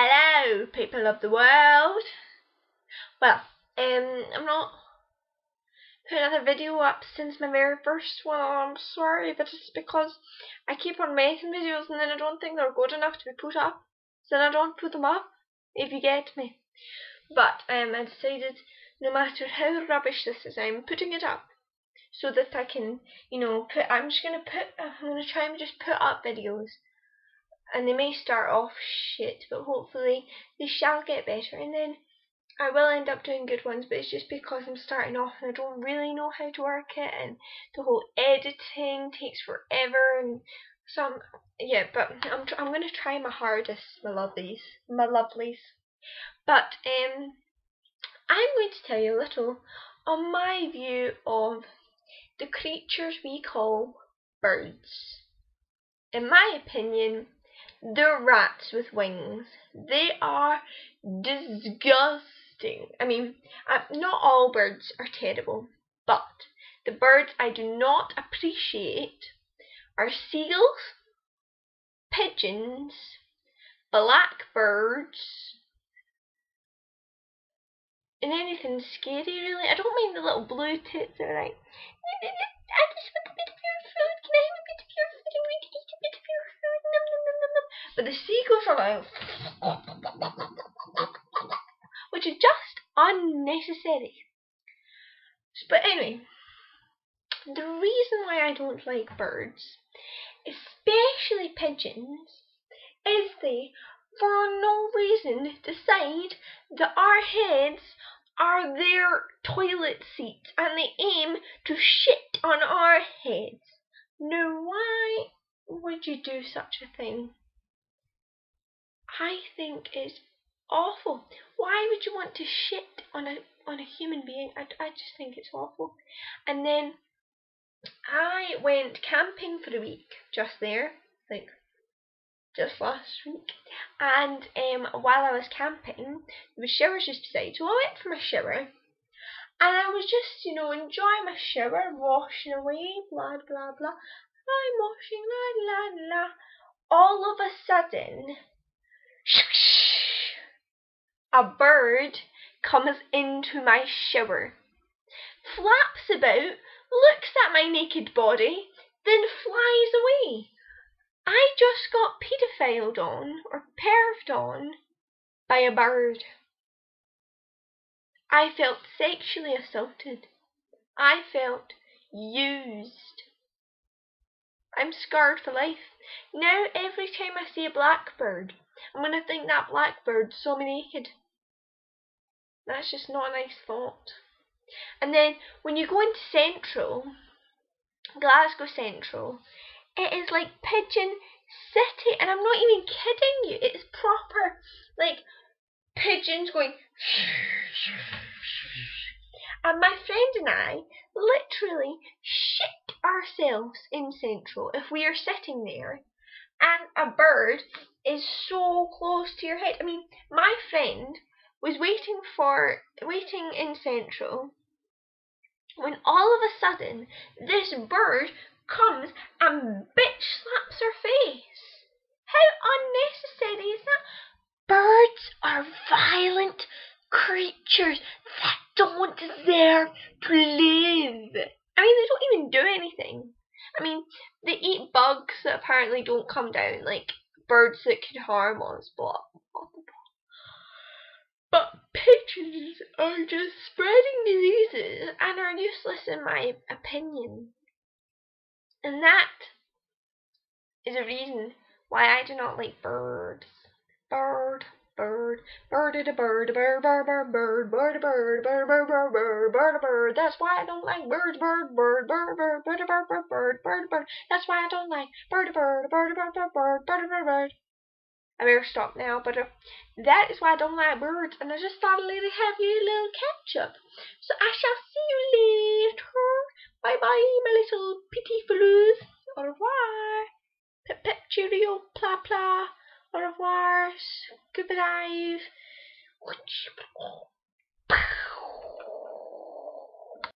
Hello, people of the world. Well, I'm not putting another video up since my very first one. I'm sorry, but it's because I keep on making videos and then I don't think they're good enough to be put up. So then I don't put them up, if you get me. But I decided, no matter how rubbish this is, I'm putting it up so that I can, I'm gonna try and just put up videos. And they may start off shit, but hopefully they shall get better, and then I will end up doing good ones. But it's just because I'm starting off and I don't really know how to work it, and the whole editing takes forever, and but I'm gonna try my hardest, my lovelies. But I'm going to tell you a little on my view of the creatures we call birds. In my opinion, they're rats with wings. They are disgusting. I mean, not all birds are terrible, but the birds I do not appreciate are seagulls, pigeons, blackbirds, and anything scary really. I don't mind the little blue tits that are like, I just want a bit of your food. Can I have a bit of your food? I'm going to eat a bit of your food. Nom, nom, nom, nom, nom. But the seagulls are like, which is just unnecessary. But anyway, the reason why I don't like birds, especially pigeons, is they, for no reason, decide that our heads are their toilet seats and they aim to shit on our heads. Now, why would you do such a thing? I think it's awful. Why would you want to shit on a human being? I just think it's awful. And then I went camping for a week just last week, and while I was camping, there was showers just beside, so I went for my shower, and I was just, enjoying my shower, washing away, blah blah blah. I'm washing, la la la. All of a sudden, a bird comes into my shower, flaps about, looks at my naked body, then flies away. I just got pedophiled on, or perved on, by a bird. I felt sexually assaulted. I felt used. I'm scarred for life. Now every time I see a blackbird, I'm going to think that blackbird saw me naked. That's just not a nice thought. And then when you go into Glasgow Central, it is like Pigeon City, and I'm not even kidding you. It's proper, like, pigeons going. And my friend and I literally shit ourselves in Central if we are sitting there and a bird is so close to your head. I mean, my friend was waiting in Central when all of a sudden this bird comes and bitch slaps her face. How unnecessary is that? Birds are violent creatures that don't deserve to live. I mean, they don't even do anything. I mean, they eat bugs that apparently don't come down, like birds that could harm us, but pigeons are just spreading diseases and are useless in my opinion. And that is a reason why I do not like birds. Bird, bird, birded a bird, bird, bird, bird, bird, bird, a bird, bird, bird, bird, bird, bird, a bird. That's why I don't like birds, bird, bird, bird, bird, bird, bird, bird, bird, bird, bird. That's why I don't like bird, bird, bird, bird, bird, bird, bird, bird, bird. I better stop now, but that is why I don't like birds, and I just thought I'd have you a little catch up. So I shall see you later. Bye bye, my little petit fellows. Au revoir. Pip pip cheerio, pla pla. Au revoir. Goodbye.